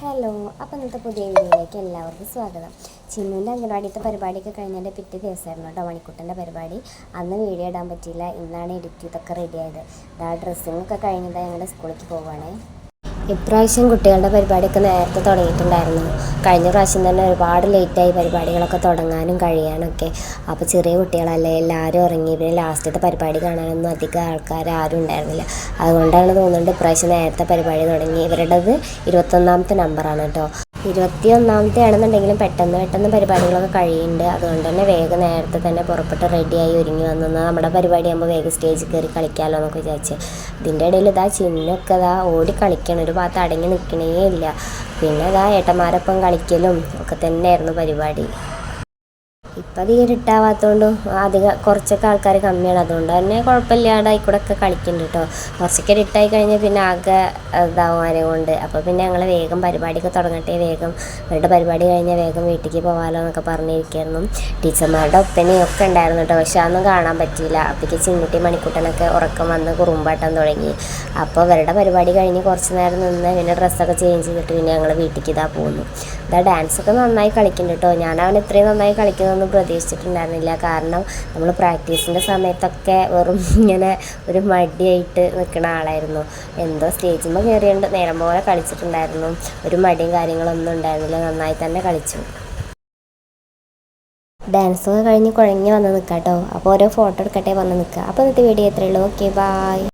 Hello, അപ്പോൾ ഇന്നത്തെ പുതിയ വീഡിയോയിലേക്ക് എല്ലാവർക്കും സ്വാഗതം. ചിന്നുവിൻ്റെ അംഗൻവാടിത്തെ പരിപാടിയൊക്കെ കഴിഞ്ഞതിൻ്റെ പിറ്റേ ദിവസമായിരുന്നു കേട്ടോ മണിക്കുട്ടൻ്റെ പരിപാടി. അന്ന് വീഡിയോ ഇടാൻ പറ്റിയില്ല. ഇന്നാണ് എഡിറ്റ് ചെയ്തൊക്കെ റെഡിയായത്. ഡ്രസ്സിങ്ങൊക്കെ കഴിഞ്ഞിട്ട് ഞങ്ങളുടെ സ്കൂളിലേക്ക് പോവുകയാണേ. ഇപ്രാവശ്യം കുട്ടികളുടെ പരിപാടിയൊക്കെ നേരത്തെ തുടങ്ങിയിട്ടുണ്ടായിരുന്നു. കഴിഞ്ഞ പ്രാവശ്യം തന്നെ ഒരുപാട് ലേറ്റായി പരിപാടികളൊക്കെ തുടങ്ങാനും കഴിയാനൊക്കെ. അപ്പോൾ ചെറിയ കുട്ടികളല്ലേ, എല്ലാവരും ഉറങ്ങി. പിന്നെ ലാസ്റ്റത്തെ പരിപാടി കാണാനൊന്നും അധികം ആൾക്കാർ ആരും ഉണ്ടായിരുന്നില്ല. അതുകൊണ്ടാണ് തോന്നുന്നുണ്ട് ഇപ്രാവശ്യം നേരത്തെ പരിപാടി തുടങ്ങി. ഇവരുടേത് 21ാമത്തെ നമ്പറാണ് കേട്ടോ. 21ാമത്തെ ആണെന്നുണ്ടെങ്കിലും പെട്ടെന്ന് പരിപാടികളൊക്കെ കഴിയുന്നുണ്ട്. അതുകൊണ്ട് തന്നെ വേഗം നേരത്തെ തന്നെ പുറപ്പെട്ട് റെഡിയായി ഒരുങ്ങി വന്നു. നമ്മുടെ പരിപാടി ആകുമ്പോൾ വേഗം സ്റ്റേജിൽ കയറി കളിക്കാമല്ലോ എന്നൊക്കെ വിചാരിച്ച്. ഇതിൻ്റെ ഇടയിൽ ചിന്നൊക്കെ ഓടി കളിക്കണം. ഒരു ഭാഗത്ത് അടങ്ങി നിൽക്കണേ ഇല്ല. പിന്നെ ഏട്ടന്മാരൊപ്പം കളിക്കലും ഒക്കെ തന്നെയായിരുന്നു പരിപാടി. ഇപ്പം അധികം ഇരുട്ടാവാത്തതുകൊണ്ടും കുറച്ചൊക്കെ ആൾക്കാർ കമ്മിയാണ്. അതുകൊണ്ട് തന്നെ കുഴപ്പമില്ലാണ്ട് ആയിക്കൂടെയൊക്കെ കളിക്കുന്നുണ്ട് കേട്ടോ. കുറച്ചൊക്കെ ഇരുട്ടായി കഴിഞ്ഞാൽ പിന്നെ ആകെ ഇതാവും ആരെ കൊണ്ട്. അപ്പോൾ പിന്നെ ഞങ്ങൾ വേഗം പരിപാടിയൊക്കെ തുടങ്ങട്ടെ, വേഗം അവരുടെ പരിപാടി കഴിഞ്ഞാൽ വേഗം വീട്ടിലേക്ക് പോകാമല്ലോ എന്നൊക്കെ പറഞ്ഞിരിക്കുന്നു. ടീച്ചർമാരുടെ ഒപ്പനയൊക്കെ ഉണ്ടായിരുന്നു കേട്ടോ. പക്ഷെ അതൊന്നും കാണാൻ പറ്റിയില്ല. അപ്പോഴേക്ക് ചിന്നുട്ടി മണിക്കുട്ടനൊക്കെ ഉറക്കം വന്ന് കുറുമ്പാട്ടം തുടങ്ങി. അപ്പോൾ അവരുടെ പരിപാടി കഴിഞ്ഞ് കുറച്ച് നേരം നിന്ന് പിന്നെ ഡ്രസ്സൊക്കെ ചേഞ്ച് ചെയ്തിട്ട് പിന്നെ ഞങ്ങൾ വീട്ടിലേക്ക് പോകുന്നു. ഡാൻസൊക്കെ നന്നായി കളിക്കുന്നുണ്ട് കേട്ടോ. ഞാൻ അവൻ ഇത്രയും നന്നായി കളിക്കുന്നതൊന്നും പ്രതീക്ഷിച്ചിട്ടുണ്ടായിരുന്നില്ല. കാരണം നമ്മൾ പ്രാക്ടീസിൻ്റെ സമയത്തൊക്കെ വെറും ഇങ്ങനെ ഒരു മടിയായിട്ട് നിൽക്കുന്ന ആളായിരുന്നു. എന്തോ സ്റ്റേജിൽ കയറിയുണ്ട് നേരം പോലെ കളിച്ചിട്ടുണ്ടായിരുന്നു. ഒരു മടിയും കാര്യങ്ങളൊന്നും ഉണ്ടായിരുന്നില്ല. നന്നായി തന്നെ കളിച്ചു. ഡാൻസൊക്കെ കഴിഞ്ഞ് കുഴഞ്ഞ് വന്ന് നിൽക്കാം കേട്ടോ. അപ്പോൾ ഓരോ ഫോട്ടോ എടുക്കട്ടെ വന്ന് നിൽക്കുക. അപ്പോൾ ഇന്നത്തെ വീഡിയോ എത്രയുള്ളൂ. Okay, by.